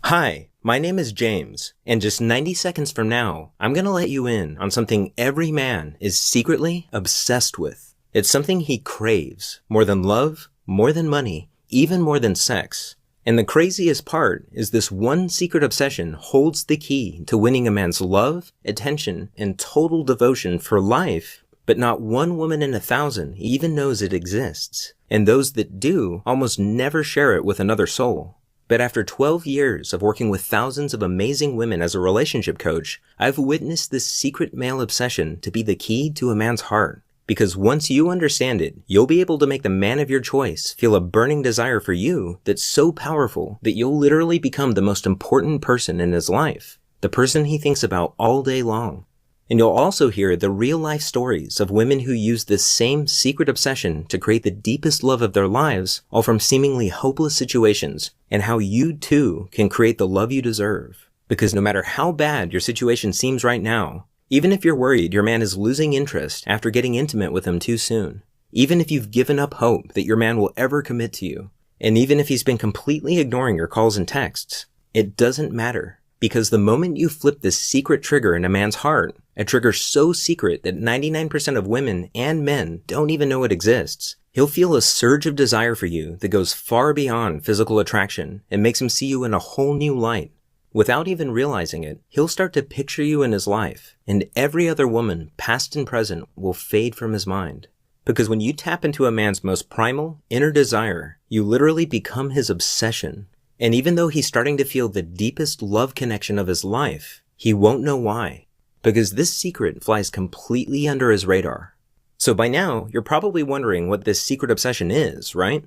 Hi, my name is James, and just 90 seconds from now, I'm gonna let you in on something every man is secretly obsessed with. It's something he craves, more than love, more than money, even more than sex. And the craziest part is this one secret obsession holds the key to winning a man's love, attention, and total devotion for life, but not one woman in 1,000 even knows it exists. And those that do almost never share it with another soul. But after 12 years of working with thousands of amazing women as a relationship coach, I've witnessed this secret male obsession to be the key to a man's heart. Because once you understand it, you'll be able to make the man of your choice feel a burning desire for you that's so powerful that you'll literally become the most important person in his life, the person he thinks about all day long. And you'll also hear the real-life stories of women who use this same secret obsession to create the deepest love of their lives, all from seemingly hopeless situations, and how you too can create the love you deserve. Because no matter how bad your situation seems right now, even if you're worried your man is losing interest after getting intimate with him too soon, even if you've given up hope that your man will ever commit to you, and even if he's been completely ignoring your calls and texts, it doesn't matter. Because the moment you flip this secret trigger in a man's heart, a trigger so secret that 99% of women and men don't even know it exists, he'll feel a surge of desire for you that goes far beyond physical attraction and makes him see you in a whole new light. Without even realizing it, he'll start to picture you in his life, and every other woman, past and present, will fade from his mind. Because when you tap into a man's most primal, inner desire, you literally become his obsession. And even though he's starting to feel the deepest love connection of his life, he won't know why. Because this secret flies completely under his radar. So by now, you're probably wondering what this secret obsession is, right?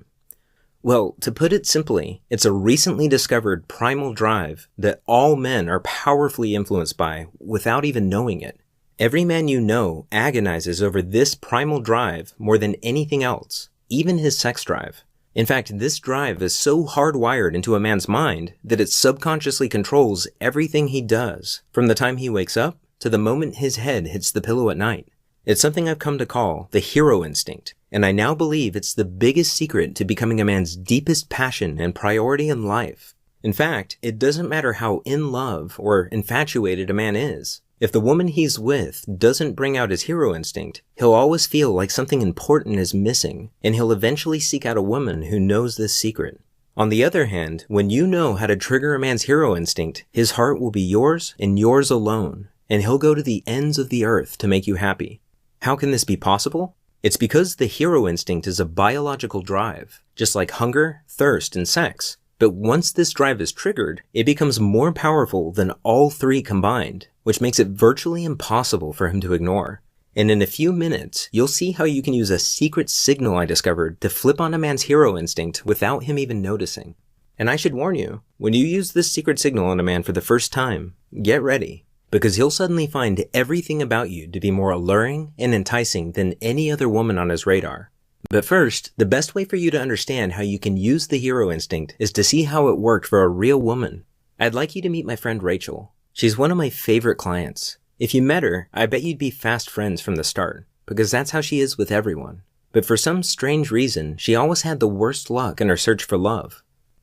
Well, to put it simply, it's a recently discovered primal drive that all men are powerfully influenced by without even knowing it. Every man you know agonizes over this primal drive more than anything else, even his sex drive. In fact, this drive is so hardwired into a man's mind that it subconsciously controls everything he does, from the time he wakes up to the moment his head hits the pillow at night. It's something I've come to call the hero instinct, and I now believe it's the biggest secret to becoming a man's deepest passion and priority in life. In fact, it doesn't matter how in love or infatuated a man is. If the woman he's with doesn't bring out his hero instinct, he'll always feel like something important is missing, and he'll eventually seek out a woman who knows this secret. On the other hand, when you know how to trigger a man's hero instinct, his heart will be yours and yours alone, and he'll go to the ends of the earth to make you happy. How can this be possible? It's because the hero instinct is a biological drive, just like hunger, thirst, and sex. But once this drive is triggered, it becomes more powerful than all three combined, which makes it virtually impossible for him to ignore. And in a few minutes, you'll see how you can use a secret signal I discovered to flip on a man's hero instinct without him even noticing. And I should warn you, when you use this secret signal on a man for the first time, get ready, because he'll suddenly find everything about you to be more alluring and enticing than any other woman on his radar. But first, the best way for you to understand how you can use the hero instinct is to see how it worked for a real woman. I'd like you to meet my friend Rachel. She's one of my favorite clients. If you met her, I bet you'd be fast friends from the start, because that's how she is with everyone. But for some strange reason, she always had the worst luck in her search for love.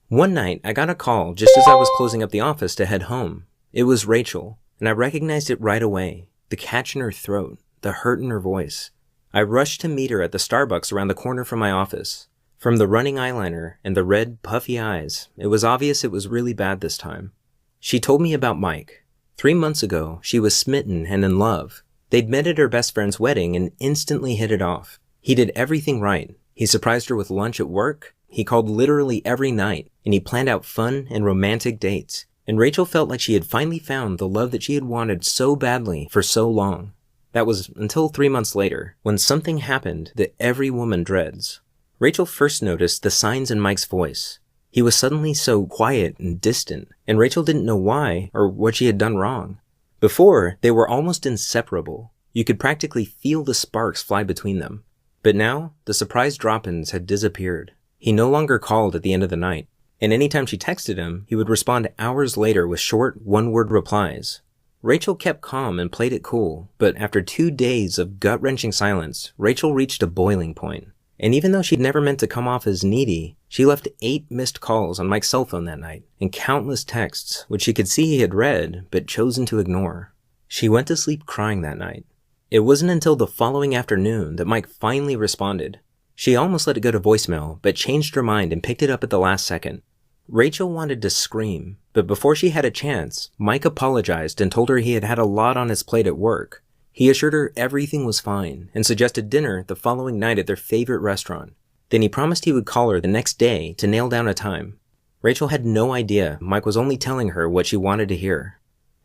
One night, I got a call just as I was closing up the office to head home. It was Rachel, and I recognized it right away. The catch in her throat, the hurt in her voice. I rushed to meet her at the Starbucks around the corner from my office. From the running eyeliner and the red, puffy eyes, it was obvious it was really bad this time. She told me about Mike. 3 months ago, she was smitten and in love. They'd met at her best friend's wedding and instantly hit it off. He did everything right. He surprised her with lunch at work. He called literally every night, and he planned out fun and romantic dates. And Rachel felt like she had finally found the love that she had wanted so badly for so long. That was until 3 months later, when something happened that every woman dreads. Rachel first noticed the signs in Mike's voice. He was suddenly so quiet and distant, and Rachel didn't know why or what she had done wrong. Before, they were almost inseparable. You could practically feel the sparks fly between them. But now, the surprise drop-ins had disappeared. He no longer called at the end of the night, and anytime she texted him, he would respond hours later with short, one-word replies. Rachel kept calm and played it cool, but after 2 days of gut-wrenching silence, Rachel reached a boiling point. And even though she'd never meant to come off as needy, She left 8 missed calls on Mike's cell phone that night, and countless texts, which she could see he had read, but chosen to ignore. She went to sleep crying that night. It wasn't until the following afternoon that Mike finally responded. She almost let it go to voicemail, but changed her mind and picked it up at the last second. Rachel wanted to scream, but before she had a chance, Mike apologized and told her he had had a lot on his plate at work. He assured her everything was fine and suggested dinner the following night at their favorite restaurant. Then he promised he would call her the next day to nail down a time. Rachel had no idea Mike was only telling her what she wanted to hear.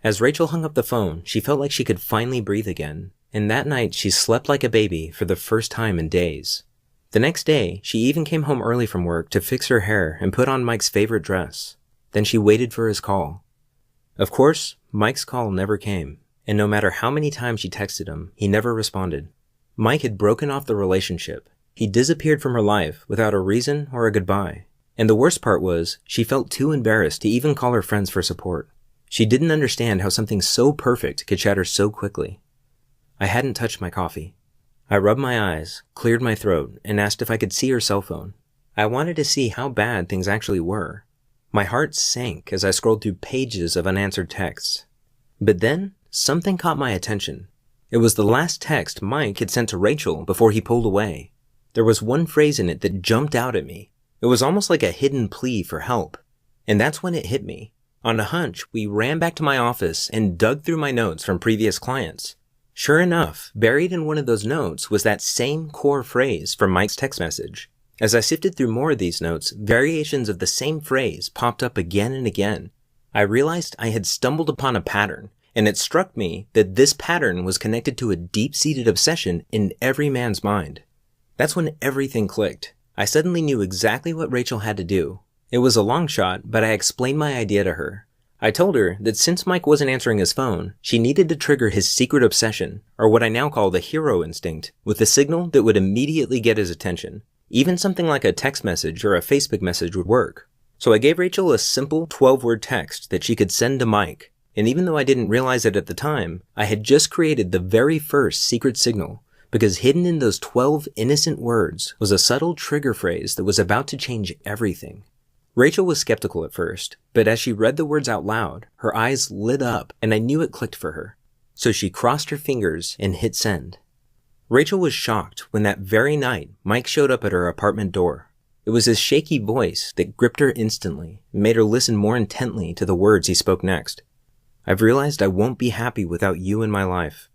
As Rachel hung up the phone, she felt like she could finally breathe again, and that night she slept like a baby for the first time in days. The next day, she even came home early from work to fix her hair and put on Mike's favorite dress. Then she waited for his call. Of course, Mike's call never came, and no matter how many times she texted him, he never responded. Mike had broken off the relationship. He disappeared from her life without a reason or a goodbye. And the worst part was, she felt too embarrassed to even call her friends for support. She didn't understand how something so perfect could shatter so quickly. I hadn't touched my coffee. I rubbed my eyes, cleared my throat, and asked if I could see her cell phone. I wanted to see how bad things actually were. My heart sank as I scrolled through pages of unanswered texts. But then, something caught my attention. It was the last text Mike had sent to Rachel before he pulled away. There was one phrase in it that jumped out at me. It was almost like a hidden plea for help. And that's when it hit me. On a hunch, we ran back to my office and dug through my notes from previous clients. Sure enough, buried in one of those notes was that same core phrase from Mike's text message. As I sifted through more of these notes, variations of the same phrase popped up again and again. I realized I had stumbled upon a pattern, and it struck me that this pattern was connected to a deep-seated obsession in every man's mind. That's when everything clicked. I suddenly knew exactly what Rachel had to do. It was a long shot, but I explained my idea to her. I told her that since Mike wasn't answering his phone, she needed to trigger his secret obsession, or what I now call the hero instinct, with a signal that would immediately get his attention. Even something like a text message or a Facebook message would work. So I gave Rachel a simple 12-word text that she could send to Mike, and even though I didn't realize it at the time, I had just created the very first secret signal, because hidden in those 12 innocent words was a subtle trigger phrase that was about to change everything. Rachel was skeptical at first, but as she read the words out loud, her eyes lit up and I knew it clicked for her. So she crossed her fingers and hit send. Rachel was shocked when that very night Mike showed up at her apartment door. It was his shaky voice that gripped her instantly and made her listen more intently to the words he spoke next. I've realized I won't be happy without you in my life.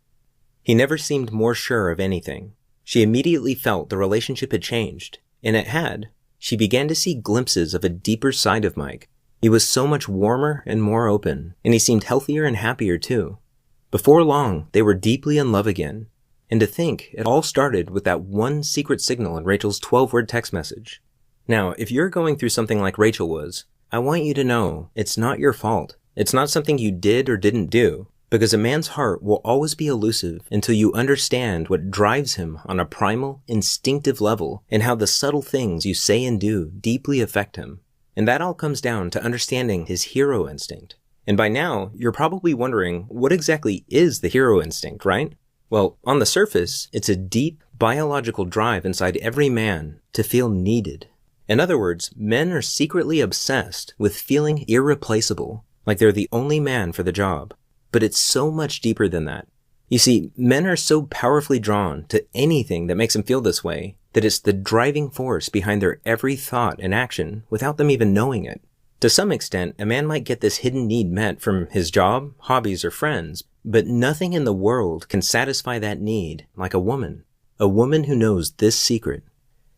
He never seemed more sure of anything. She immediately felt the relationship had changed, and it had. She began to see glimpses of a deeper side of Mike. He was so much warmer and more open, and he seemed healthier and happier too. Before long, they were deeply in love again. And to think, it all started with that one secret signal in Rachel's 12-word text message. Now, if you're going through something like Rachel was, I want you to know it's not your fault. It's not something you did or didn't do, because a man's heart will always be elusive until you understand what drives him on a primal, instinctive level and how the subtle things you say and do deeply affect him. And that all comes down to understanding his hero instinct. And by now, you're probably wondering, what exactly is the hero instinct, right? Well, on the surface, it's a deep biological drive inside every man to feel needed. In other words, men are secretly obsessed with feeling irreplaceable, like they're the only man for the job. But it's so much deeper than that. You see, men are so powerfully drawn to anything that makes them feel this way that it's the driving force behind their every thought and action without them even knowing it. To some extent, a man might get this hidden need met from his job, hobbies, or friends, but nothing in the world can satisfy that need like a woman. A woman who knows this secret.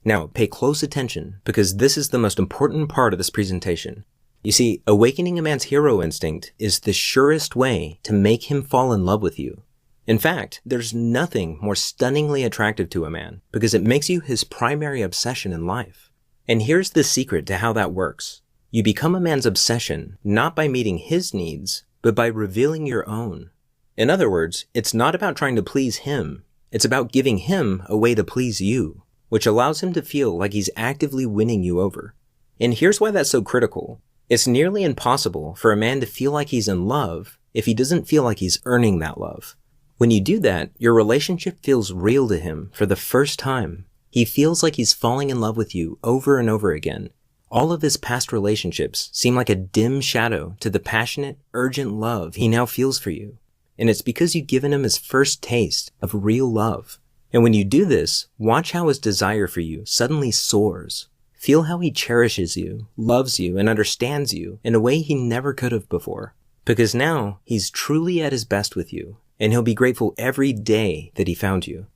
Now, pay close attention, because this is the most important part of this presentation. You see, awakening a man's hero instinct is the surest way to make him fall in love with you. In fact, there's nothing more stunningly attractive to a man, because it makes you his primary obsession in life. And here's the secret to how that works. You become a man's obsession not by meeting his needs, but by revealing your own. In other words, it's not about trying to please him. It's about giving him a way to please you, which allows him to feel like he's actively winning you over. And here's why that's so critical. It's nearly impossible for a man to feel like he's in love if he doesn't feel like he's earning that love. When you do that, your relationship feels real to him for the first time. He feels like he's falling in love with you over and over again. All of his past relationships seem like a dim shadow to the passionate, urgent love he now feels for you. And it's because you've given him his first taste of real love. And when you do this, watch how his desire for you suddenly soars. Feel how he cherishes you, loves you, and understands you in a way he never could have before. Because now he's truly at his best with you, and he'll be grateful every day that he found you.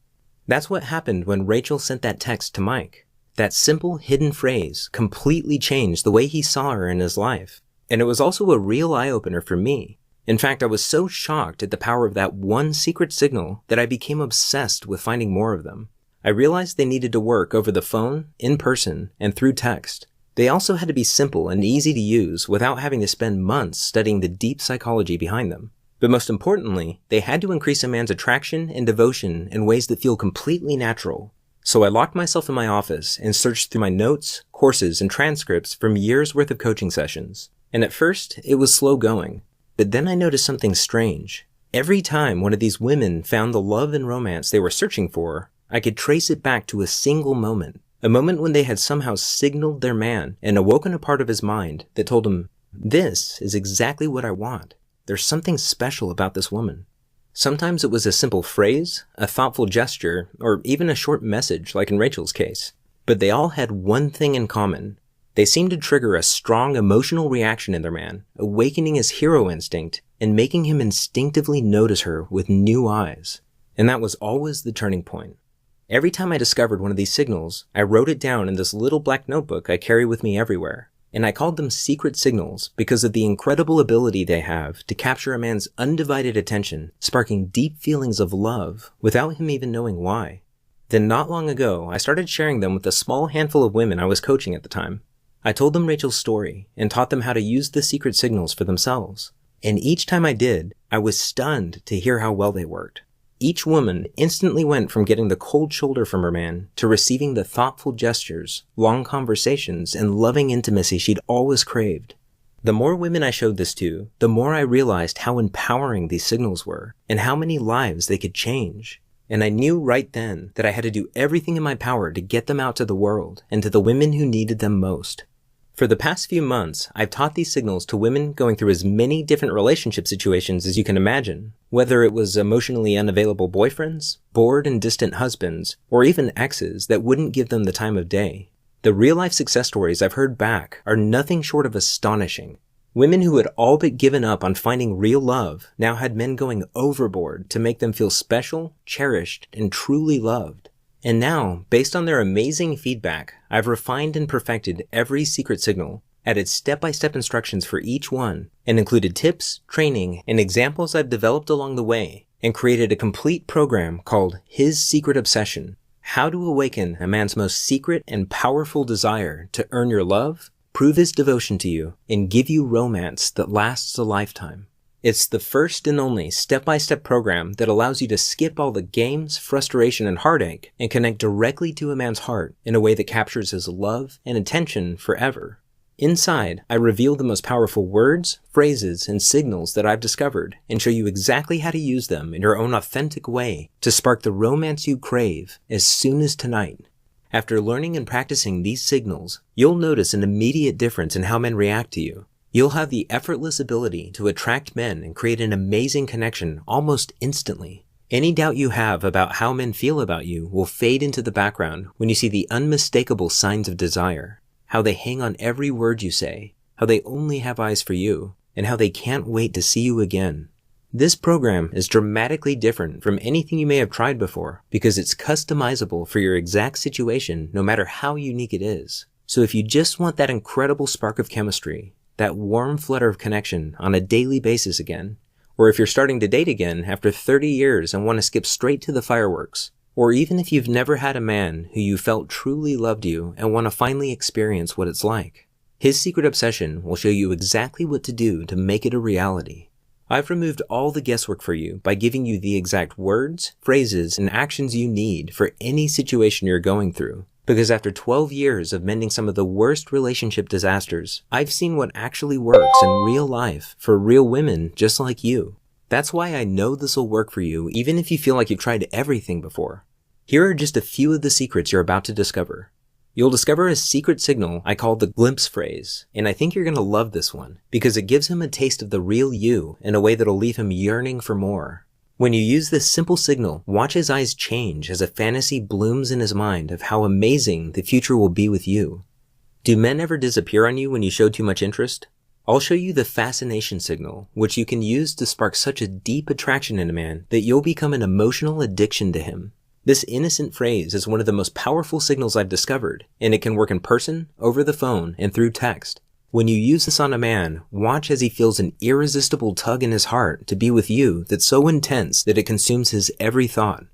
That's what happened when Rachel sent that text to Mike. That simple hidden phrase completely changed the way he saw her in his life. And it was also a real eye-opener for me. In fact, I was so shocked at the power of that one secret signal that I became obsessed with finding more of them. I realized they needed to work over the phone, in person, and through text. They also had to be simple and easy to use without having to spend months studying the deep psychology behind them. But most importantly, they had to increase a man's attraction and devotion in ways that feel completely natural. So I locked myself in my office and searched through my notes, courses, and transcripts from years' worth of coaching sessions. And at first, it was slow going. But then I noticed something strange. Every time one of these women found the love and romance they were searching for, I could trace it back to a single moment. A moment when they had somehow signaled their man and awoken a part of his mind that told him, "This is exactly what I want. There's something special about this woman." Sometimes it was a simple phrase, a thoughtful gesture, or even a short message like in Rachel's case. But they all had one thing in common. They seemed to trigger a strong emotional reaction in their man, awakening his hero instinct and making him instinctively notice her with new eyes. And that was always the turning point. Every time I discovered one of these signals, I wrote it down in this little black notebook I carry with me everywhere. And I called them secret signals because of the incredible ability they have to capture a man's undivided attention, sparking deep feelings of love without him even knowing why. Then not long ago, I started sharing them with a small handful of women I was coaching at the time. I told them Rachel's story and taught them how to use the secret signals for themselves. And each time I did, I was stunned to hear how well they worked. Each woman instantly went from getting the cold shoulder from her man to receiving the thoughtful gestures, long conversations, and loving intimacy she'd always craved. The more women I showed this to, the more I realized how empowering these signals were and how many lives they could change. And I knew right then that I had to do everything in my power to get them out to the world and to the women who needed them most. For the past few months, I've taught these signals to women going through as many different relationship situations as you can imagine, whether it was emotionally unavailable boyfriends, bored and distant husbands, or even exes that wouldn't give them the time of day. The real-life success stories I've heard back are nothing short of astonishing. Women who had all but given up on finding real love now had men going overboard to make them feel special, cherished, and truly loved. And now, based on their amazing feedback, I've refined and perfected every secret signal, added step-by-step instructions for each one, and included tips, training, and examples I've developed along the way, and created a complete program called His Secret Obsession: How to Awaken a Man's Most Secret and Powerful Desire to Earn Your Love, Prove His Devotion to You, and Give You Romance that Lasts a Lifetime. It's the first and only step-by-step program that allows you to skip all the games, frustration, and heartache and connect directly to a man's heart in a way that captures his love and attention forever. Inside, I reveal the most powerful words, phrases, and signals that I've discovered and show you exactly how to use them in your own authentic way to spark the romance you crave as soon as tonight. After learning and practicing these signals, you'll notice an immediate difference in how men react to you. You'll have the effortless ability to attract men and create an amazing connection almost instantly. Any doubt you have about how men feel about you will fade into the background when you see the unmistakable signs of desire, how they hang on every word you say, how they only have eyes for you, and how they can't wait to see you again. This program is dramatically different from anything you may have tried before because it's customizable for your exact situation no matter how unique it is. So if you just want that incredible spark of chemistry, that warm flutter of connection on a daily basis again, or if you're starting to date again after 30 years and want to skip straight to the fireworks, or even if you've never had a man who you felt truly loved you and want to finally experience what it's like, His Secret Obsession will show you exactly what to do to make it a reality. I've removed all the guesswork for you by giving you the exact words, phrases, and actions you need for any situation you're going through. Because after 12 years of mending some of the worst relationship disasters, I've seen what actually works in real life for real women just like you. That's why I know this will work for you even if you feel like you've tried everything before. Here are just a few of the secrets you're about to discover. You'll discover a secret signal I call the glimpse phrase, and I think you're going to love this one because it gives him a taste of the real you in a way that'll leave him yearning for more. When you use this simple signal, watch his eyes change as a fantasy blooms in his mind of how amazing the future will be with you. Do men ever disappear on you when you show too much interest? I'll show you the fascination signal, which you can use to spark such a deep attraction in a man that you'll become an emotional addiction to him. This innocent phrase is one of the most powerful signals I've discovered, and it can work in person, over the phone, and through text. When you use this on a man, watch as he feels an irresistible tug in his heart to be with you that's so intense that it consumes his every thought.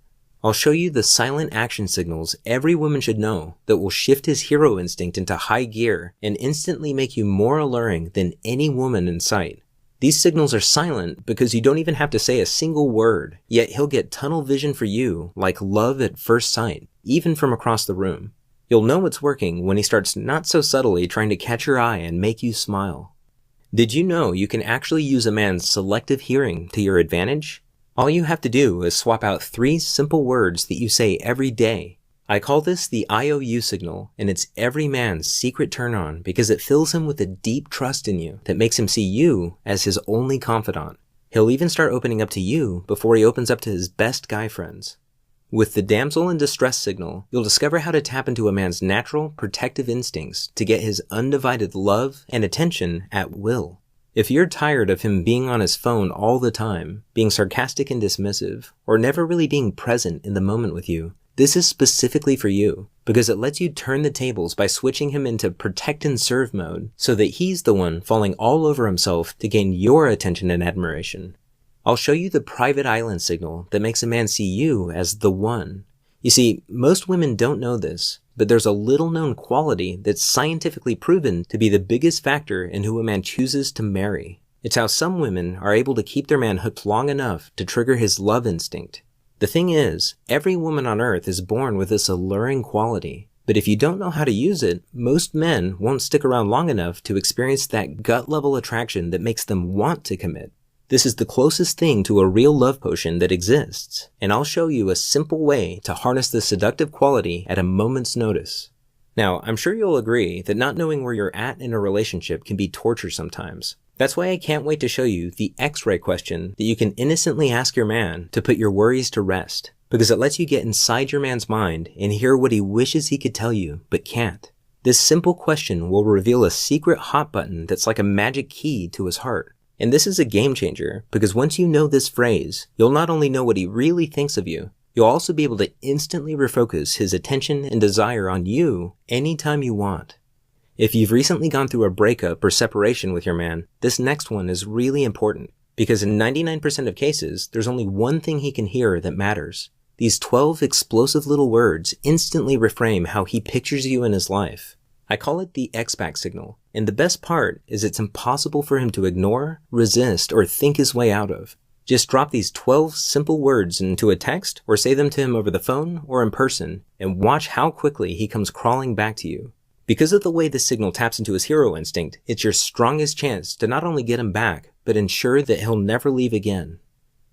I'll show you the silent action signals every woman should know that will shift his hero instinct into high gear and instantly make you more alluring than any woman in sight. These signals are silent because you don't even have to say a single word, yet he'll get tunnel vision for you like love at first sight, even from across the room. You'll know it's working when he starts not so subtly trying to catch your eye and make you smile. Did you know you can actually use a man's selective hearing to your advantage? All you have to do is swap out 3 simple words that you say every day. I call this the IOU signal, and it's every man's secret turn-on because it fills him with a deep trust in you that makes him see you as his only confidant. He'll even start opening up to you before he opens up to his best guy friends. With the damsel in distress signal, you'll discover how to tap into a man's natural, protective instincts to get his undivided love and attention at will. If you're tired of him being on his phone all the time, being sarcastic and dismissive, or never really being present in the moment with you, this is specifically for you, because it lets you turn the tables by switching him into protect and serve mode so that he's the one falling all over himself to gain your attention and admiration. I'll show you the private island signal that makes a man see you as the one. You see, most women don't know this, but there's a little known quality that's scientifically proven to be the biggest factor in who a man chooses to marry. It's how some women are able to keep their man hooked long enough to trigger his love instinct. The thing is, every woman on earth is born with this alluring quality, but if you don't know how to use it, most men won't stick around long enough to experience that gut-level attraction that makes them want to commit. This is the closest thing to a real love potion that exists, and I'll show you a simple way to harness this seductive quality at a moment's notice. Now, I'm sure you'll agree that not knowing where you're at in a relationship can be torture sometimes. That's why I can't wait to show you the X-ray question that you can innocently ask your man to put your worries to rest, because it lets you get inside your man's mind and hear what he wishes he could tell you, but can't. This simple question will reveal a secret hot button that's like a magic key to his heart. And this is a game changer, because once you know this phrase, you'll not only know what he really thinks of you, you'll also be able to instantly refocus his attention and desire on you anytime you want. If you've recently gone through a breakup or separation with your man, this next one is really important, because in 99% of cases, there's only one thing he can hear that matters. These 12 explosive little words instantly reframe how he pictures you in his life. I call it the X-back signal, and the best part is it's impossible for him to ignore, resist, or think his way out of. Just drop these 12 simple words into a text or say them to him over the phone or in person, and watch how quickly he comes crawling back to you. Because of the way this signal taps into his hero instinct, it's your strongest chance to not only get him back, but ensure that he'll never leave again.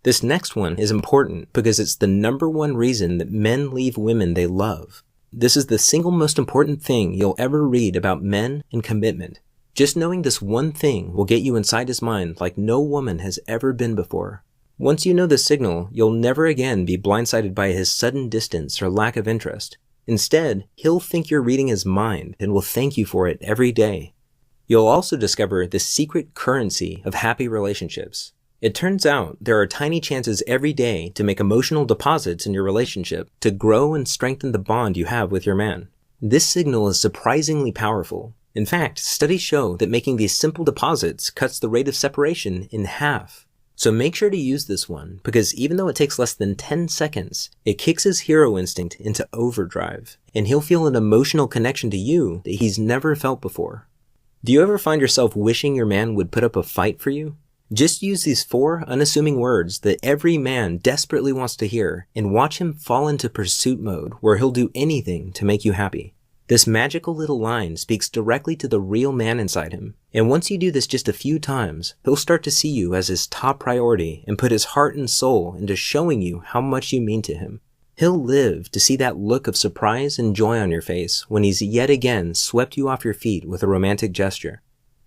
This next one is important because it's the #1 reason that men leave women they love. This is the single most important thing you'll ever read about men and commitment. Just knowing this one thing will get you inside his mind like no woman has ever been before. Once you know this signal, you'll never again be blindsided by his sudden distance or lack of interest. Instead, he'll think you're reading his mind and will thank you for it every day. You'll also discover the secret currency of happy relationships. It turns out there are tiny chances every day to make emotional deposits in your relationship to grow and strengthen the bond you have with your man. This signal is surprisingly powerful. In fact, studies show that making these simple deposits cuts the rate of separation in half. So make sure to use this one, because even though it takes less than 10 seconds, it kicks his hero instinct into overdrive, and he'll feel an emotional connection to you that he's never felt before. Do you ever find yourself wishing your man would put up a fight for you? Just use these 4 unassuming words that every man desperately wants to hear, and watch him fall into pursuit mode where he'll do anything to make you happy. This magical little line speaks directly to the real man inside him, and once you do this just a few times, he'll start to see you as his top priority and put his heart and soul into showing you how much you mean to him. He'll live to see that look of surprise and joy on your face when he's yet again swept you off your feet with a romantic gesture.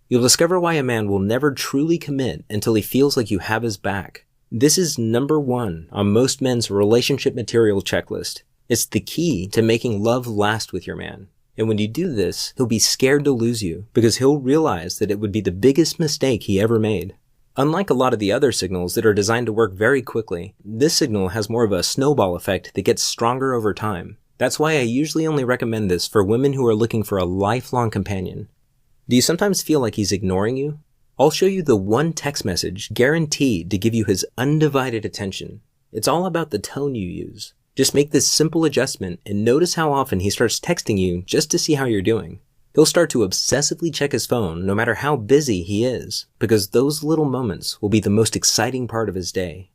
You'll discover why a man will never truly commit until he feels like you have his back. This is number 1 on most men's relationship material checklist. It's the key to making love last with your man. And when you do this, he'll be scared to lose you because he'll realize that it would be the biggest mistake he ever made. Unlike a lot of the other signals that are designed to work very quickly, this signal has more of a snowball effect that gets stronger over time. That's why I usually only recommend this for women who are looking for a lifelong companion. Do you sometimes feel like he's ignoring you? I'll show you the one text message guaranteed to give you his undivided attention. It's all about the tone you use. Just make this simple adjustment and notice how often he starts texting you just to see how you're doing. He'll start to obsessively check his phone no matter how busy he is, because those little moments will be the most exciting part of his day.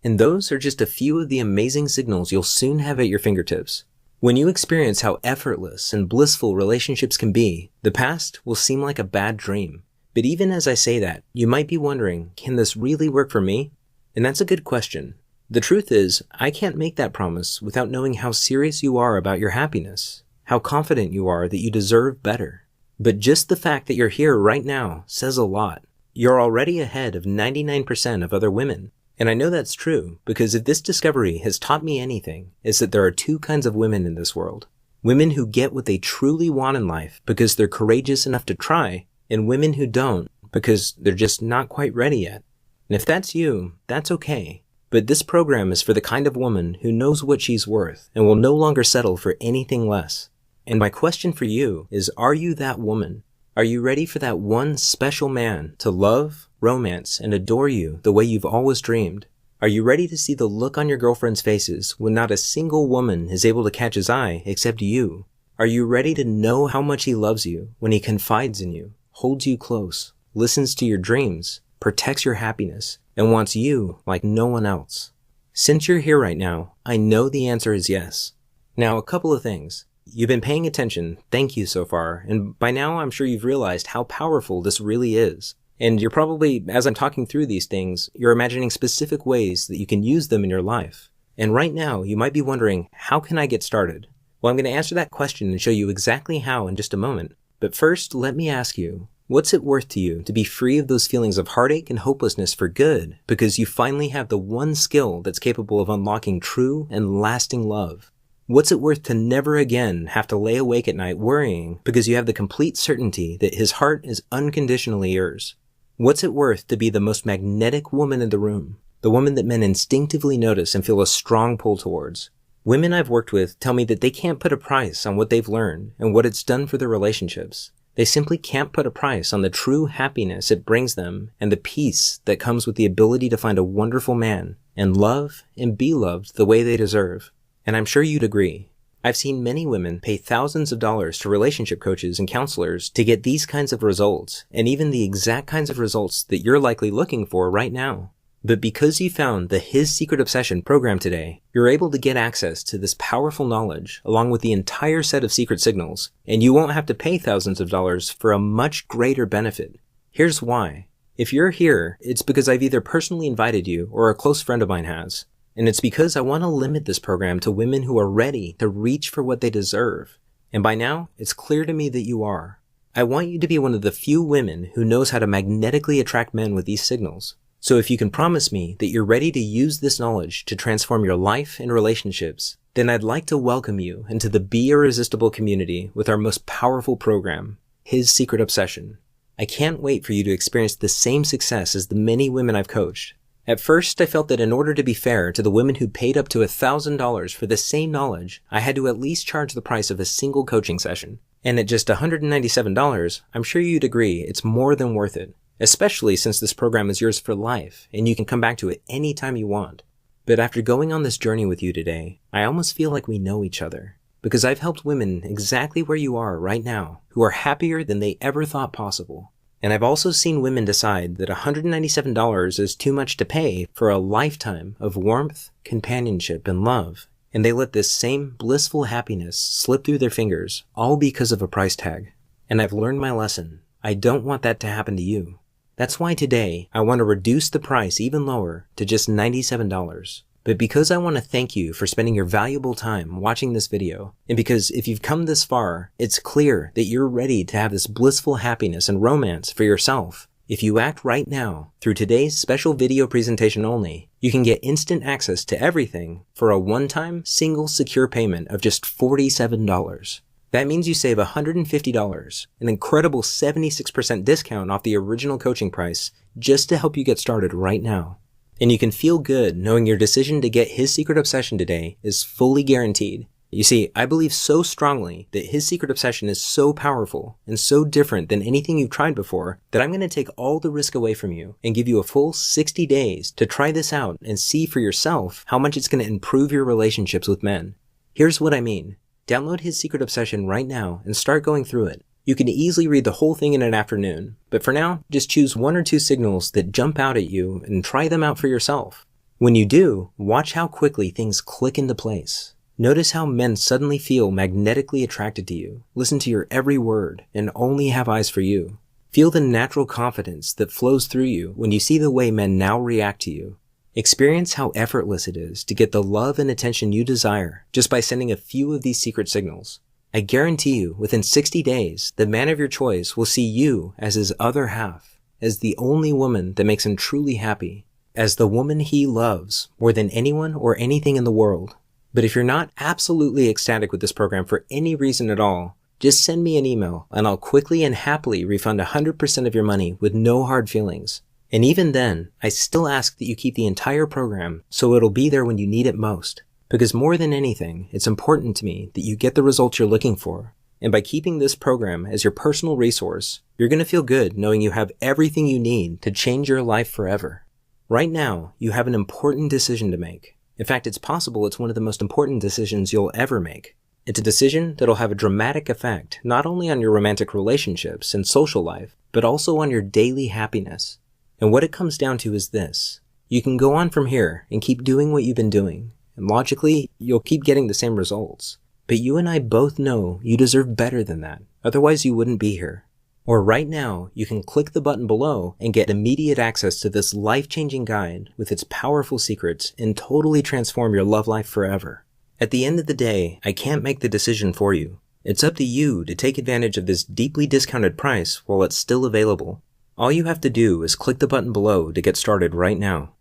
And those are just a few of the amazing signals you'll soon have at your fingertips. When you experience how effortless and blissful relationships can be, the past will seem like a bad dream. But even as I say that, you might be wondering, can this really work for me? And that's a good question. The truth is, I can't make that promise without knowing how serious you are about your happiness, how confident you are that you deserve better. But just the fact that you're here right now says a lot. You're already ahead of 99% of other women. And I know that's true because if this discovery has taught me anything, it's that there are 2 kinds of women in this world. Women who get what they truly want in life because they're courageous enough to try, and women who don't because they're just not quite ready yet. And if that's you, that's okay. But this program is for the kind of woman who knows what she's worth and will no longer settle for anything less. And my question for you is, are you that woman? Are you ready for that one special man to love, romance, and adore you the way you've always dreamed? Are you ready to see the look on your girlfriend's faces when not a single woman is able to catch his eye except you? Are you ready to know how much he loves you when he confides in you, holds you close, listens to your dreams, protects your happiness, and wants you like no one else? Since you're here right now, I know the answer is yes. Now, a couple of things. You've been paying attention, thank you so far, and by now I'm sure you've realized how powerful this really is. And you're probably, as I'm talking through these things, you're imagining specific ways that you can use them in your life. And right now, you might be wondering, how can I get started? Well, I'm going to answer that question and show you exactly how in just a moment. But first, let me ask you, what's it worth to you to be free of those feelings of heartache and hopelessness for good because you finally have the one skill that's capable of unlocking true and lasting love? What's it worth to never again have to lay awake at night worrying because you have the complete certainty that his heart is unconditionally yours? What's it worth to be the most magnetic woman in the room, the woman that men instinctively notice and feel a strong pull towards? Women I've worked with tell me that they can't put a price on what they've learned and what it's done for their relationships. They simply can't put a price on the true happiness it brings them and the peace that comes with the ability to find a wonderful man and love and be loved the way they deserve. And I'm sure you'd agree. I've seen many women pay thousands of dollars to relationship coaches and counselors to get these kinds of results, and even the exact kinds of results that you're likely looking for right now. But because you found the His Secret Obsession program today, you're able to get access to this powerful knowledge along with the entire set of secret signals, and you won't have to pay thousands of dollars for a much greater benefit. Here's why. If you're here, it's because I've either personally invited you or a close friend of mine has. And it's because I want to limit this program to women who are ready to reach for what they deserve. And by now, it's clear to me that you are. I want you to be one of the few women who knows how to magnetically attract men with these signals. So if you can promise me that you're ready to use this knowledge to transform your life and relationships, then I'd like to welcome you into the Be Irresistible community with our most powerful program, His Secret Obsession. I can't wait for you to experience the same success as the many women I've coached. At first, I felt that in order to be fair to the women who paid up to $1,000 for the same knowledge, I had to at least charge the price of a single coaching session. And at just $197, I'm sure you'd agree it's more than worth it, especially since this program is yours for life and you can come back to it anytime you want. But after going on this journey with you today, I almost feel like we know each other, because I've helped women exactly where you are right now who are happier than they ever thought possible. And I've also seen women decide that $197 is too much to pay for a lifetime of warmth, companionship, and love. And they let this same blissful happiness slip through their fingers, all because of a price tag. And I've learned my lesson. I don't want that to happen to you. That's why today I want to reduce the price even lower to just $97. But because I want to thank you for spending your valuable time watching this video, and because if you've come this far, it's clear that you're ready to have this blissful happiness and romance for yourself. If you act right now, through today's special video presentation only, you can get instant access to everything for a one-time, single, secure payment of just $47. That means you save $150, an incredible 76% discount off the original coaching price, just to help you get started right now. And you can feel good knowing your decision to get His Secret Obsession today is fully guaranteed. You see, I believe so strongly that His Secret Obsession is so powerful and so different than anything you've tried before that I'm going to take all the risk away from you and give you a full 60 days to try this out and see for yourself how much it's going to improve your relationships with men. Here's what I mean. Download His Secret Obsession right now and start going through it. You can easily read the whole thing in an afternoon, but for now, just choose 1 or 2 signals that jump out at you and try them out for yourself. When you do, watch how quickly things click into place. Notice how men suddenly feel magnetically attracted to you, listen to your every word, and only have eyes for you. Feel the natural confidence that flows through you when you see the way men now react to you. Experience how effortless it is to get the love and attention you desire just by sending a few of these secret signals. I guarantee you, within 60 days, the man of your choice will see you as his other half, as the only woman that makes him truly happy, as the woman he loves more than anyone or anything in the world. But if you're not absolutely ecstatic with this program for any reason at all, just send me an email and I'll quickly and happily refund 100% of your money with no hard feelings. And even then, I still ask that you keep the entire program so it'll be there when you need it most. Because more than anything, it's important to me that you get the results you're looking for. And by keeping this program as your personal resource, you're going to feel good knowing you have everything you need to change your life forever. Right now, you have an important decision to make. In fact, it's possible it's one of the most important decisions you'll ever make. It's a decision that'll have a dramatic effect not only on your romantic relationships and social life, but also on your daily happiness. And what it comes down to is this. You can go on from here and keep doing what you've been doing. And logically, you'll keep getting the same results. But you and I both know you deserve better than that. Otherwise, you wouldn't be here. Or right now, you can click the button below and get immediate access to this life-changing guide with its powerful secrets and totally transform your love life forever. At the end of the day, I can't make the decision for you. It's up to you to take advantage of this deeply discounted price while it's still available. All you have to do is click the button below to get started right now.